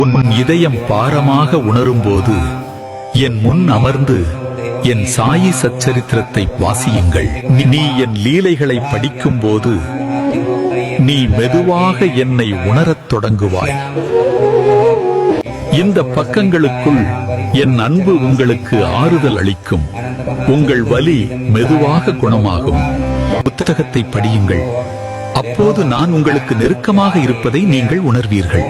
உன் இதயம் பாரமாக உணரும்போது என் முன் அமர்ந்து என் சாயி சச்சரித்திரத்தை வாசியுங்கள். நீ என் லீலைகளை படிக்கும்போது நீ மெதுவாக என்னை உணரத் தொடங்குவாய். இந்த பக்கங்களுக்குள் என் அன்பு உங்களுக்கு ஆறுதல் அளிக்கும். உங்கள் வலி மெதுவாக குணமாகும். புத்தகத்தை படியுங்கள். அப்போது நான் உங்களுக்கு நெருக்கமாக இருப்பதை நீங்கள் உணர்வீர்கள்.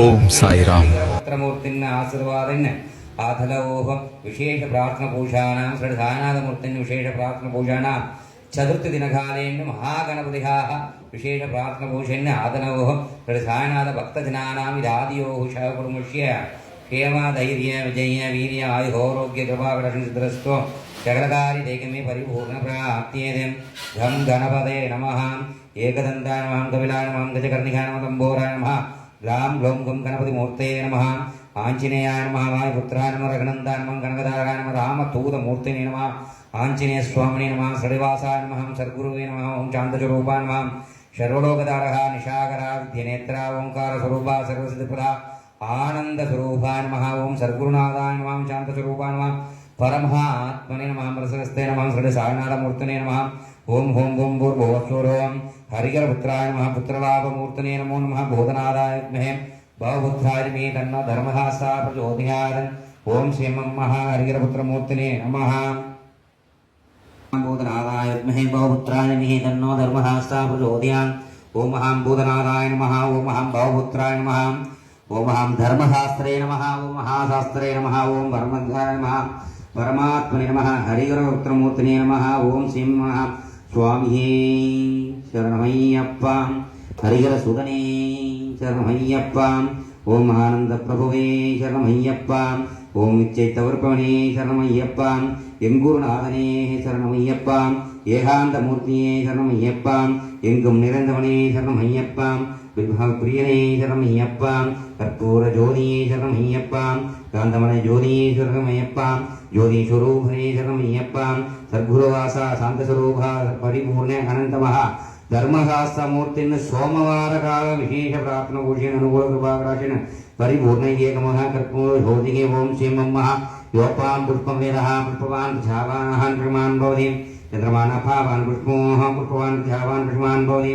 ஓம் சாய்ராம். आथलोह विशेष प्रार्थना पूषाणां षड्धानादमूर्तिन् विशेष प्रार्थना पूषाणां चतुर्थि दिनकालेन महागणपतिः विशेष प्रार्थना पूषेण आदनवोह षड्धानाद भक्तजनानां विदादियोः शकुर्मुष्य क्षेम धैर्य विजय वीर्य आयुरोग्य कृपा प्रशंसितरस्तु सकलकार्य देकमे परिपूर्ण प्राप्त्येदं घं गणपते नमः एकदन्ताय नमः कपिलाय नमः गजकर्णिकाय नमः तम्बोराय नमः ग्लां ग्लौं गं गणपति मूर्तये नमः आंजनेयाय नमः वायुपुत्राय नमः रघुनन्दाय नमः गणगदाय नमः रामदूतमूर्तिने नमः आंजनेय स्वामिने नमः श्रीनिवासाय नमः सद्गुरुवे नमः ओं शान्तस्वरूपाय नमः सर्वलोकधारः निशाकरा विद्यनेत्रा ओंकारस्वरूपा सर्वसिद्धिप्रदा आनन्दस्वरूपाय नमः ओं सद्गुरुनाथाय नमः शान्तस्वरूपाय नमः परमात्मने नमः प्रशस्ते नमः श्रीसायनाथमूर्तिने नमः ओं हों गों भूर्भुवस्वरों हरिहरपुत्राय नमः पुत्रलाभमूर्तिने नमो नमः बोधनादाय विद्महे भवपुत्राय मे तन्नो धर्मशास्त्रा प्रचोदयात् ओं श्रीं हरिहरपुत्रमूर्तिने नमः बोधनादाय विद्महे भवपुत्राय मे तन्नो धर्मशास्त्रा प्रचोदयात् ओं भूतनादाय नमः ओं भवपुत्राय नमः ओं धर्मशास्त्रे नमः ओं महाशास्त्रे नमः ओं परमात्मने नमः परमात्मने नमः हरिहरपुत्रमूर्तिने नमः ओं श्रीं स्वामिये शरणमय्यप्पा हरिहरसुदने शरणमय्यप्पा ओं आनंद प्रभुवे शरणमय्यप्पा ओं नित्यैतवर्पवने शरणमय्यप्पा एंगुरुनाथने शरणमय्यप्पा ஏகாந்தமூர்த்தியே சரணமையப்பா எங்கும் நிறைந்தவனே சரணமையப்பா வித்மபிரியனே சரணமையப்பா கற்பூர ஜோதியே சரணமையப்பா காந்தமன ஜோதியே சரணமையப்பா ஜோதி ஸ்வரூபனே சரணமையப்பா சத்குருவாசா சாந்தஸ்வரூபா பரிபூர்ண அனந்தமஹா धर्मशास्त्रमूर्तिन सोमवार काल विशेष प्रार्थना पूजन अनुकूल कृपाकराशन परिपूर्ण एकमः कर्पूर ज्योतिगे ओम श्रीं महा योपां पुष्पं वेदः पुष्पवान् झावान् प्रमान् भवति चन्द्रमान् अभावान् पुष्पोः पुष्पवान् झावान् प्रमान् भवति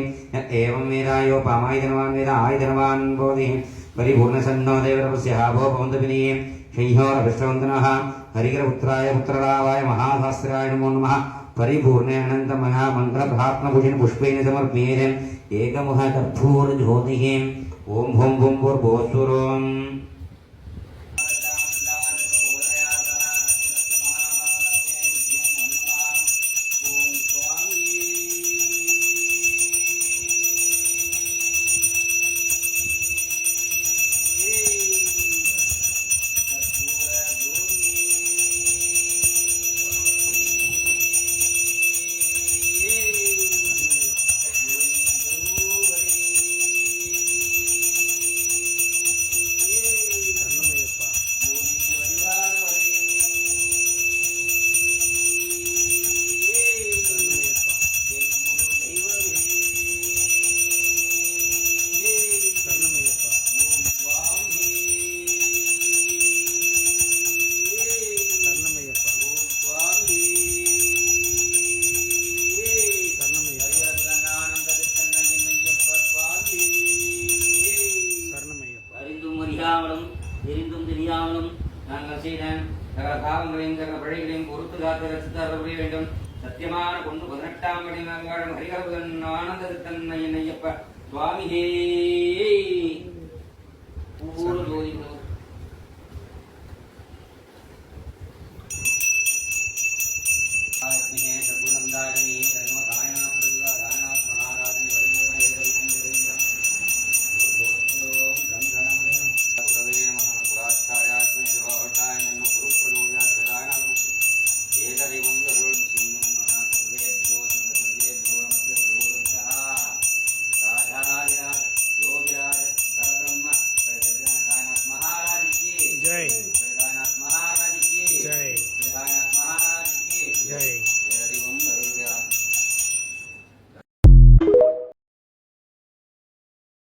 एवं वेद योपामायधनवान् वेद आयधनवान् भवति परिपूर्ण सन्नो देवरपस्यः भो भवन्तपिनीये शय्योरभिष्टवन्दनः हरिहरपुत्राय पुत्रलाभाय महाशास्त्राय नमो नमः परिपूर्णे अनंत महामंत्र प्रार्थना पूजन पुष्पेन समर्पयेत् एकमुह कर्पूर ज्योतिः ओम भूं भूं भूर्भुवस्वरों எரிந்தும் தெரியாமலும் நாங்கள் செய்த சகல பாவங்களையும் சகல பழிகளையும் பொறுத்து காத்து ரசித்து வேண்டும். சத்தியமான கொண்டு 18ஆம் படி நாங்கள் ஹரிஹரபுதன் ஆனந்த தன்னை ஐயப்ப சுவாமியே.